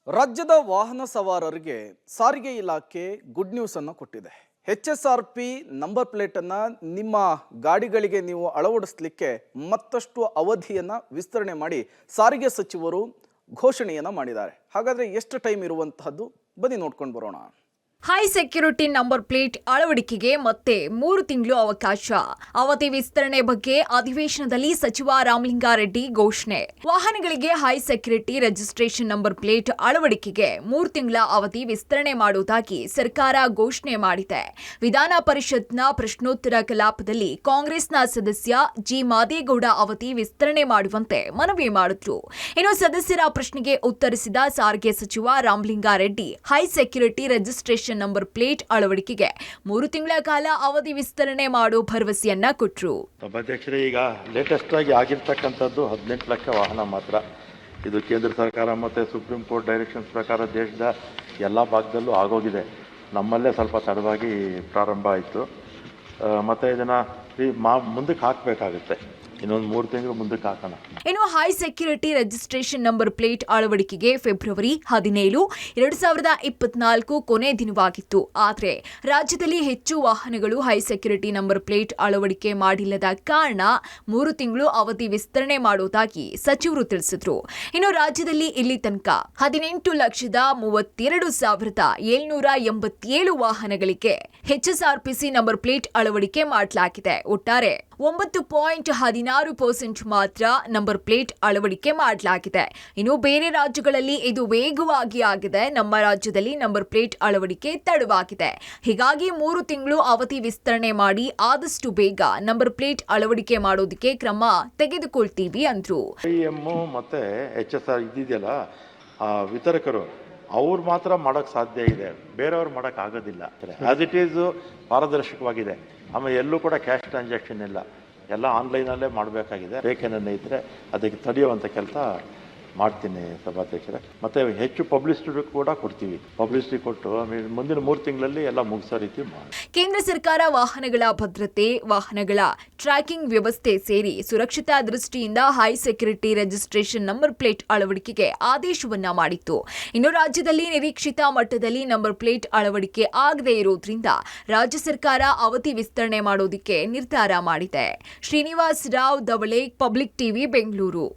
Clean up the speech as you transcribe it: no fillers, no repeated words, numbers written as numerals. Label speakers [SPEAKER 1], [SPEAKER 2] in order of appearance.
[SPEAKER 1] ರಾಜ್ಯದ ವಾಹನ ಸವಾರರಿಗೆ ಸಾರಿಗೆ ಇಲಾಖೆ ಗುಡ್ ನ್ಯೂಸ್ ಅನ್ನು ಕೊಟ್ಟಿದೆ. HSRP ನಂಬರ್ ಪ್ಲೇಟ್ ಅನ್ನು ನಿಮ್ಮ ಗಾಡಿಗಳಿಗೆ ನೀವು ಅಳವಡಿಸಲಿಕ್ಕೆ ಮತ್ತಷ್ಟು ಅವಧಿಯನ್ನು ವಿಸ್ತರಣೆ ಮಾಡಿ ಸಾರಿಗೆ ಸಚಿವರು ಘೋಷಣೆಯನ್ನು ಮಾಡಿದ್ದಾರೆ. ಹಾಗಾದರೆ ಎಷ್ಟು ಟೈಮ್ ಇರುವಂತಹದ್ದು ಬನ್ನಿ ನೋಡ್ಕೊಂಡು ಬರೋಣ.
[SPEAKER 2] ಹೈ ಸೆಕ್ಯೂರಿಟಿ ನಂಬರ್ ಪ್ಲೇಟ್ ಅಳವಡಿಕೆಗೆ ಮತ್ತೆ 3 ತಿಂಗಳು ಅವಕಾಶ. ಅವಧಿ ವಿಸ್ತರಣೆ ಬಗ್ಗೆ ಅಧಿವೇಶನದಲ್ಲಿ ಸಚಿವ ರಾಮಲಿಂಗಾರೆಡ್ಡಿ ಘೋಷಣೆ. ವಾಹನಗಳಿಗೆ high security registration number plate ಅಳವಡಿಕೆಗೆ 3 ತಿಂಗಳ ಅವಧಿ ವಿಸ್ತರಣೆ ಮಾಡುವುದಾಗಿ ಸರ್ಕಾರ ಘೋಷಣೆ ಮಾಡಿದೆ. ವಿಧಾನ ಪರಿಷತ್ನ ಪ್ರಶ್ನೋತ್ತರ ಕಲಾಪದಲ್ಲಿ ಕಾಂಗ್ರೆಸ್ನ ಸದಸ್ಯ ಜಿ ಮಾದೇಗೌಡ ಅವಧಿ ವಿಸ್ತರಣೆ ಮಾಡುವಂತೆ ಮನವಿ ಮಾಡಿದ್ರು. ಇನ್ನು ಸದಸ್ಯರ ಪ್ರಶ್ನೆಗೆ ಉತ್ತರಿಸಿದ ಸಾರಿಗೆ ಸಚಿವ Ramalinga Reddy high security registration number plate ಅಳವಡಿಕೆಗೆ 3 ತಿಂಗಳ ಕಾಲ ಅವಧಿ ವಿಸ್ತರಣೆ ಮಾಡೋ ಭರವಸೆಯನ್ನ ಕೊಟ್ಟರು.
[SPEAKER 3] ಸಭಾಧ್ಯಕ್ಷರೇ, ಈಗ ಲೇಟೆಸ್ಟ್ ಆಗಿ ಆಗಿರ್ತಕ್ಕಂಥದ್ದು 18 ಲಕ್ಷ ವಾಹನ ಮಾತ್ರ. ಇದು ಕೇಂದ್ರ ಸರ್ಕಾರ ಮತ್ತು ಸುಪ್ರೀಂ ಕೋರ್ಟ್ ಡೈರೆಕ್ಷನ್ಸ್ ಪ್ರಕಾರ ದೇಶದ ಎಲ್ಲ ಭಾಗದಲ್ಲೂ ಆಗೋಗಿದೆ. ನಮ್ಮಲ್ಲೇ ಸ್ವಲ್ಪ ತಡವಾಗಿ ಪ್ರಾರಂಭ ಆಯಿತು. ಮತ್ತು ಇದನ್ನು ಮುಂದಕ್ಕೆ ಹಾಕಬೇಕಾಗುತ್ತೆ. ಇನ್ನೊಂದು 3 ತಿಂಗಳು ಮುಂದಕ್ಕೆ ಹಾಕೋಣ.
[SPEAKER 2] ಇನ್ನು high security registration number plate ಅಳವಡಿಕೆಗೆ ಫೆಬ್ರವರಿ 17, 2024 ಕೊನೆ ದಿನವಾಗಿತ್ತು. ಆದರೆ ರಾಜ್ಯದಲ್ಲಿ ಹೆಚ್ಚು ವಾಹನಗಳು ಹೈ ಸೆಕ್ಯೂರಿಟಿ ನಂಬರ್ ಪ್ಲೇಟ್ ಅಳವಡಿಕೆ ಮಾಡಿಲ್ಲದ ಕಾರಣ 3 ತಿಂಗಳು ಅವಧಿ ವಿಸ್ತರಣೆ ಮಾಡುವುದಾಗಿ ಸಚಿವರು ತಿಳಿಸಿದರು. ಇನ್ನು ರಾಜ್ಯದಲ್ಲಿ ಇಲ್ಲಿ ತನಕ 18,32,787 ವಾಹನಗಳಿಗೆ HSRPC ನಂಬರ್ ಪ್ಲೇಟ್ ಅಳವಡಿಕೆ ಮಾಡಲಾಗಿದೆ. ಒಟ್ಟಾರೆ 9.16% ಮಾತ್ರ ನಂಬರ್ ಪ್ಲೇಟ್ ಅಳವಡಿಕೆ ಮಾಡಲಾಗಿದೆ. ಇನ್ನು ಬೇರೆ ರಾಜ್ಯಗಳಲ್ಲಿ ಇದು ವೇಗವಾಗಿ ಆಗಿದೆ. ನಮ್ಮ ರಾಜ್ಯದಲ್ಲಿ ನಂಬರ್ ಪ್ಲೇಟ್ ಅಳವಡಿಕೆ ತಡವಾಗಿದೆ. ಹೀಗಾಗಿ 3 ತಿಂಗಳು ಅವಧಿ ವಿಸ್ತರಣೆ ಮಾಡಿ ಆದಷ್ಟು ಬೇಗ ನಂಬರ್ ಪ್ಲೇಟ್ ಅಳವಡಿಕೆ ಮಾಡೋದಕ್ಕೆ ಕ್ರಮ ತೆಗೆದುಕೊಳ್ತೀವಿ ಅಂದ್ರು.
[SPEAKER 3] ಮತ್ತೆ HSR ಇದೆಯಲ್ಲ, ವಿತರಕರು ಅವ್ರು ಮಾತ್ರ ಮಾಡೋಕ್ಕೆ ಸಾಧ್ಯ ಇದೆ, ಬೇರೆಯವ್ರು ಮಾಡೋಕ್ಕೆ ಆಗೋದಿಲ್ಲ. ಆಸ್ ಇಟ್ ಈಸ್ ಪಾರದರ್ಶಕವಾಗಿದೆ. ಆಮೇಲೆ ಎಲ್ಲೂ ಕೂಡ ಕ್ಯಾಶ್ ಟ್ರಾನ್ಸಾಕ್ಷನ್ ಇಲ್ಲ, ಎಲ್ಲ ಆನ್ಲೈನಲ್ಲೇ ಮಾಡಬೇಕಾಗಿದೆ. ಬೇಕೇನನ್ನ ಇದ್ದರೆ ಅದಕ್ಕೆ ತಡೆಯುವಂಥ ಕೆಲಸ ಮಾಡ್ತೀನಿ ಸಭಾಧ್ಯಕ್ಷರೇ. ಮತ್ತು ಹೆಚ್ಚು ಪಬ್ಲಿಸಿಟಿ ಕೂಡ ಕೊಡ್ತೀವಿ. ಪಬ್ಲಿಸಿಟಿ ಕೊಟ್ಟು ಆಮೇಲೆ ಮುಂದಿನ 3 ತಿಂಗಳಲ್ಲಿ ಎಲ್ಲ ಮುಗಿಸೋ ರೀತಿ ಮಾಡಿ.
[SPEAKER 2] ಕೇಂದ್ರ ಸರ್ಕಾರ ವಾಹನಗಳ ಭದ್ರತೆ, ವಾಹನಗಳ ಟ್ರ್ಯಾಕಿಂಗ್ ವ್ಯವಸ್ಥೆ ಸೇರಿ ಸುರಕ್ಷತಾ ದೃಷ್ಟಿಯಿಂದ high security registration number plate ಅಳವಡಿಕೆಗೆ ಆದೇಶವನ್ನ ಮಾಡಿತ್ತು. ಇನ್ನು ರಾಜ್ಯದಲ್ಲಿ ನಿರೀಕ್ಷಿತ ಮಟ್ಟದಲ್ಲಿ ನಂಬರ್ ಪ್ಲೇಟ್ ಅಳವಡಿಕೆ ಆಗದೇ ಇರೋದ್ರಿಂದ ರಾಜ್ಯ ಸರ್ಕಾರ ಅವಧಿ ವಿಸ್ತರಣೆ ಮಾಡೋದಕ್ಕೆ ನಿರ್ಧಾರ ಮಾಡಿದೆ. Srinivas Rao Davale, public TV, Bengaluru.